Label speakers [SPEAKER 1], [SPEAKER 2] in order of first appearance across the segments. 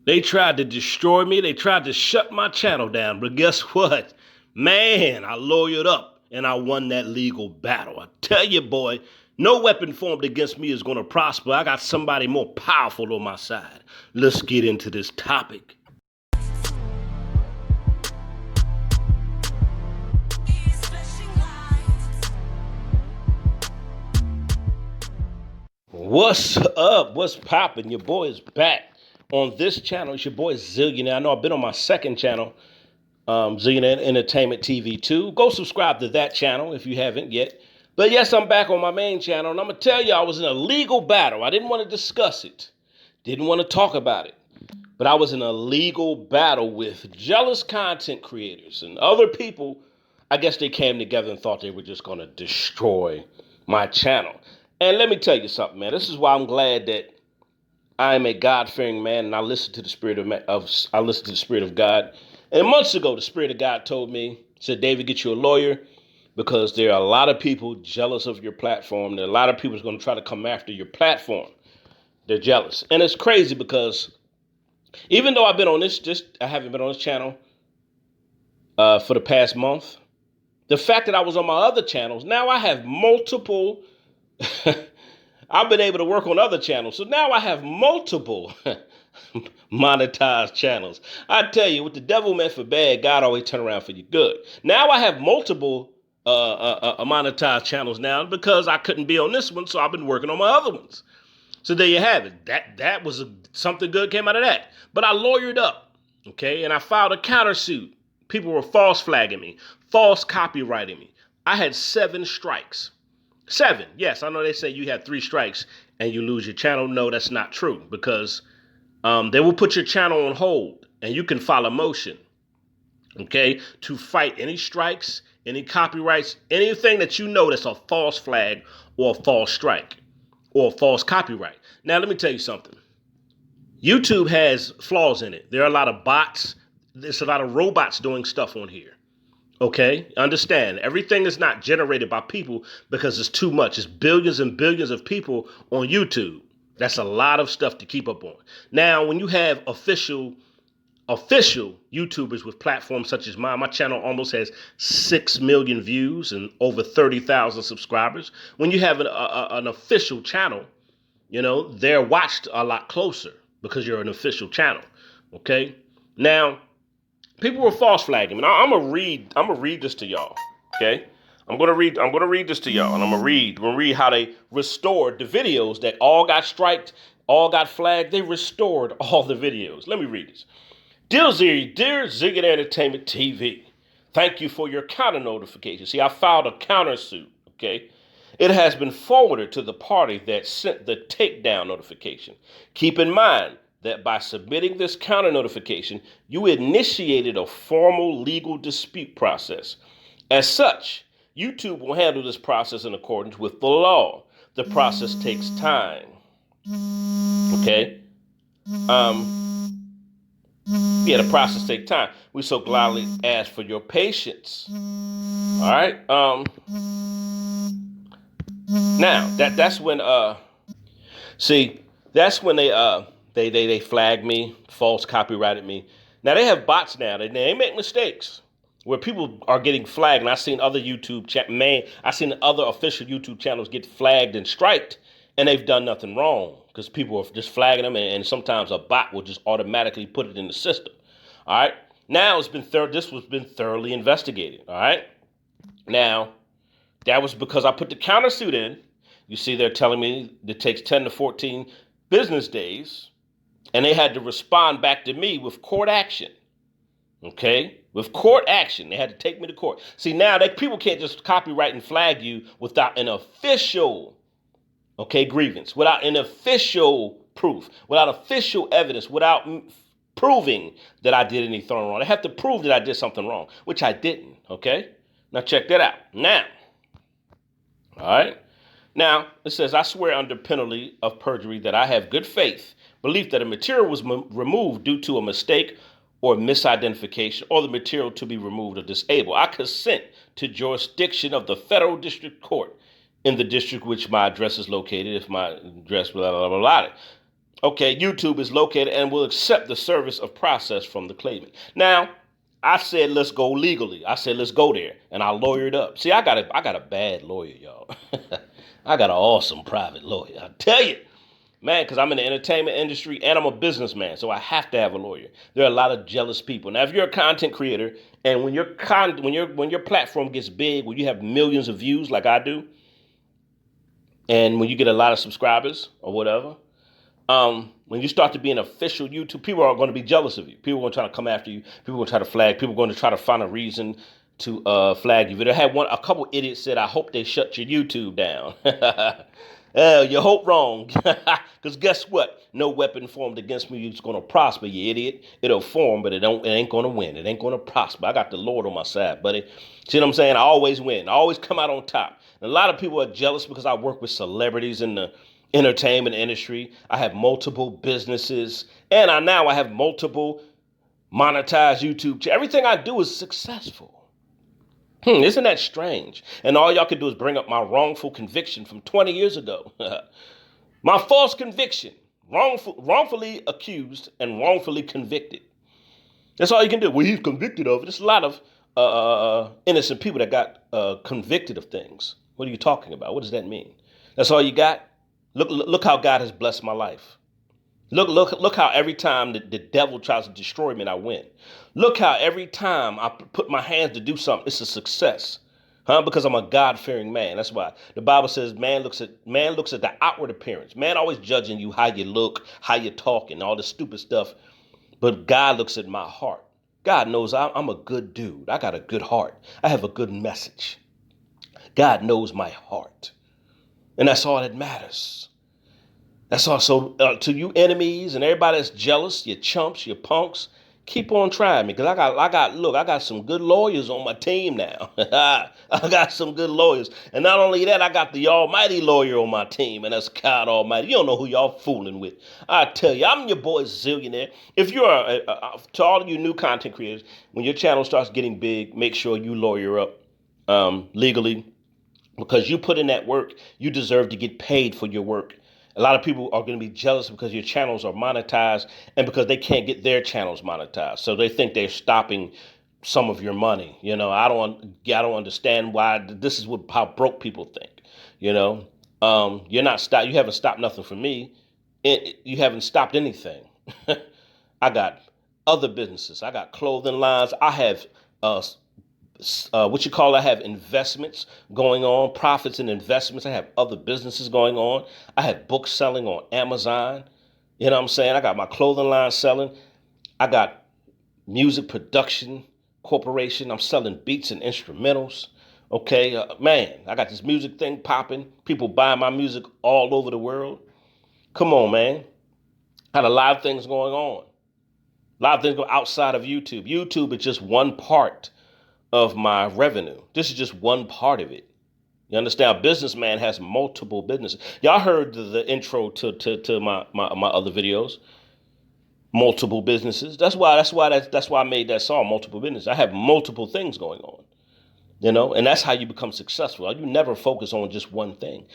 [SPEAKER 1] They tried to destroy me. They tried to shut my channel down. But guess what? Man, I lawyered up and I won that legal battle. I tell you, boy, no weapon formed against me is going to prosper. I got somebody more powerful on my side. Let's get into this topic. What's up? What's poppin'? Your boy is back on this channel. It's your boy Zillionaire. I know I've been on my second channel, Zillionaire Entertainment TV 2. Go subscribe to that channel if you haven't yet. But yes, I'm back on my main channel, and I'm going to tell you I was in a legal battle. I didn't want to discuss it. Didn't want to talk about it. But I was in a legal battle with jealous content creators and other people. I guess they came together and thought they were just going to destroy my channel. And let me tell you something, man. This is why I'm glad that I am a God-fearing man, and I listen to the Spirit of God. And months ago, the Spirit of God told me, said, David, get you a lawyer, because there are a lot of people jealous of your platform. There are a lot of people who's going to try to come after your platform. They're jealous. And it's crazy because even though I've been on I haven't been on this channel for the past month. The fact that I was on my other channels, now I have multiple. I've been able to work on other channels. So now I have multiple monetized channels. I tell you, what the devil meant for bad, God always turn around for you good. Now I have multiple monetized channels now because I couldn't be on this one. So I've been working on my other ones. So there you have it. That was something good came out of that. But I lawyered up, okay? And I filed a countersuit. People were false flagging me, false copywriting me. I had 7 strikes. 7. Yes, I know they say you have 3 strikes and you lose your channel. No, that's not true, because they will put your channel on hold and you can file a motion, okay, to fight any strikes, any copyrights, anything that you know that's a false flag or a false strike or a false copyright. Now, let me tell you something. YouTube has flaws in it. There are a lot of bots. There's a lot of robots doing stuff on here. Okay, understand, everything is not generated by people because it's too much. It's billions and billions of people on YouTube. That's a lot of stuff to keep up on. Now, when you have official YouTubers with platforms such as mine, my channel almost has 6 million views and over 30,000 subscribers. When you have an official channel, you know, they're watched a lot closer because you're an official channel. Okay, now, people were false flagging. And I'm gonna read this to y'all. Okay? I'm gonna read this to y'all, and I'm gonna read how they restored the videos that all got striked, all got flagged. They restored all the videos. Let me read this. Dear Zillionaire Entertainment TV, thank you for your counter notification. See, I filed a countersuit. Okay? It has been forwarded to the party that sent the takedown notification. Keep in mind that by submitting this counter notification, you initiated a formal legal dispute process. As such, YouTube will handle this process in accordance with the law. The process takes time. Okay? The process takes time. We so gladly ask for your patience. All right? Now, that's when that's when they flagged me, false copyrighted me. Now they have bots now. They make mistakes where people are getting flagged. And I've seen other I've seen other official YouTube channels get flagged and striked, and they've done nothing wrong because people are just flagging them, and sometimes a bot will just automatically put it in the system. All right. Now this was been thoroughly investigated. All right. Now that was because I put the countersuit in. You see, they're telling me it takes 10 to 14 business days. And they had to respond back to me with court action. Okay? With court action. They had to take me to court. See, now people can't just copyright and flag you without an official, grievance, without an official proof, without official evidence, without proving that I did anything wrong. They have to prove that I did something wrong, which I didn't. Okay? Now check that out. Now, all right? Now, it says, I swear under penalty of perjury that I have good faith belief that a material was removed due to a mistake or misidentification, or the material to be removed or disabled. I consent to jurisdiction of the federal district court in the district which my address is located, if my address, blah, blah, blah, blah. Okay, YouTube is located and will accept the service of process from the claimant. Now, I said let's go legally. I said let's go there, and I lawyered up. See, I got a bad lawyer, y'all. I got an awesome private lawyer. I tell you, man, because I'm in the entertainment industry and I'm a businessman, so I have to have a lawyer. There are a lot of jealous people. Now, if you're a content creator and when your platform gets big, when you have millions of views like I do, and when you get a lot of subscribers or whatever, when you start to be an official YouTube, people are going to be jealous of you. People are going to try to come after you. People are going to try to flag. People are going to try to find a reason to flag you. But I had a couple idiots said, I hope they shut your YouTube down. You hope wrong. Because guess what? No weapon formed against me is going to prosper, you idiot. It'll form, but it ain't going to win. It ain't going to prosper. I got the Lord on my side, buddy. See what I'm saying? I always win. I always come out on top. And a lot of people are jealous because I work with celebrities in the entertainment industry. I have multiple businesses, and I have multiple monetized YouTube. Everything I do is successful. Isn't that strange? And all y'all can do is bring up my wrongful conviction from 20 years ago. My false conviction, wrongfully accused and wrongfully convicted. That's all you can do. Well, he's convicted of it. There's a lot of innocent people that got convicted of things. What are you talking about? What does that mean? That's all you got? Look how God has blessed my life. Look how every time the devil tries to destroy me and I win. Look how every time I put my hands to do something, it's a success. Because I'm a God-fearing man. That's why the Bible says man looks at the outward appearance. Man always judging you how you look, how you talk, and all this stupid stuff. But God looks at my heart. God knows I'm a good dude. I got a good heart. I have a good message. God knows my heart. And that's all that matters. That's all. So to you enemies and everybody that's jealous, you chumps, you punks, keep on trying me because I got some good lawyers on my team now. I got some good lawyers. And not only that, I got the almighty lawyer on my team, and that's God Almighty. You don't know who y'all fooling with. I tell you, I'm your boy Zillionaire. If you're to all of you new content creators, when your channel starts getting big, make sure you lawyer up legally. Because you put in that work, you deserve to get paid for your work. A lot of people are going to be jealous because your channels are monetized and because they can't get their channels monetized. So they think they're stopping some of your money. You know, I don't understand why. This is how broke people think. You know, you haven't stopped nothing from me. You haven't stopped anything. I got other businesses. I got clothing lines. I have I have investments going on, profits and investments. I have other businesses going on. I have books selling on Amazon. You know what I'm saying? I got my clothing line selling. I got music production corporation. I'm selling beats and instrumentals. Okay, man, I got this music thing popping. People buying my music all over the world. Come on, man. I had a lot of things going on. A lot of things go outside of YouTube. YouTube is just one part of my revenue. This is just one part of it. You understand? A businessman has multiple businesses. Y'all heard the intro to my other videos. Multiple businesses. That's why I made that song, multiple businesses. I have multiple things going on. You know, and that's how you become successful. You never focus on just one thing.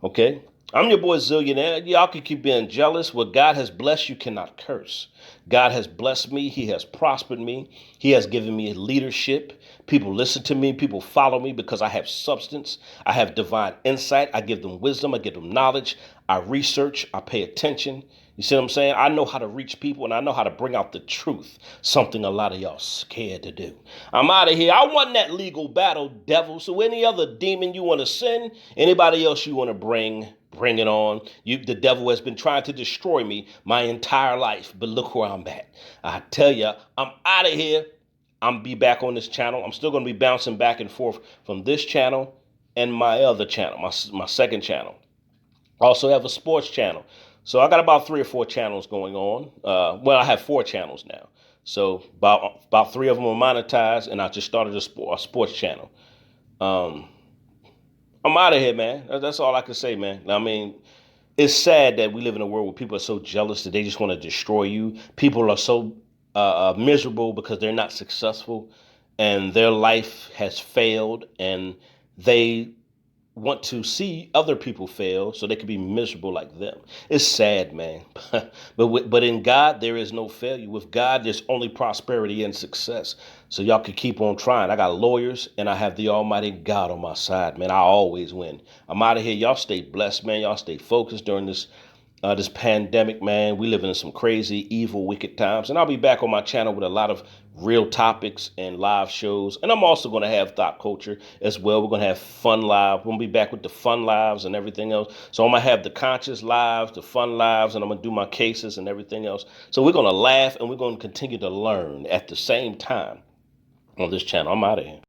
[SPEAKER 1] Okay? I'm your boy Zillionaire. Y'all can keep being jealous. What God has blessed, you cannot curse. God has blessed me. He has prospered me. He has given me leadership. People listen to me. People follow me because I have substance. I have divine insight. I give them wisdom. I give them knowledge. I research. I pay attention. You see what I'm saying? I know how to reach people and I know how to bring out the truth. Something a lot of y'all scared to do. I'm out of here. I won that legal battle, devil. So any other demon you want to send, anybody else you want to bring it on. The devil has been trying to destroy me my entire life, but look where I'm at. I tell you, I'm out of here. I'm be back on this channel. I'm still going to be bouncing back and forth from this channel and my other channel, my second channel. I also have a sports channel. So I got about 3 or 4 channels going on. I have 4 channels now. So about 3 of them are monetized, and I just started a sports channel. I'm out of here, man. That's all I can say, man. I mean, it's sad that we live in a world where people are so jealous that they just want to destroy you. People are so miserable because they're not successful and their life has failed and they want to see other people fail so they can be miserable like them. It's sad, man. But in God, there is no failure. With God, there's only prosperity and success. So y'all can keep on trying. I got lawyers and I have the Almighty God on my side, man. I always win. I'm out of here. Y'all stay blessed, man. Y'all stay focused during this pandemic, man. We live in some crazy, evil, wicked times. And I'll be back on my channel with a lot of real topics and live shows. And I'm also going to have thought culture as well. We're going to have fun live. We're going to be back with the fun lives and everything else. So I'm going to have the conscious lives, the fun lives, and I'm going to do my cases and everything else. So we're going to laugh and we're going to continue to learn at the same time on this channel. I'm out of here.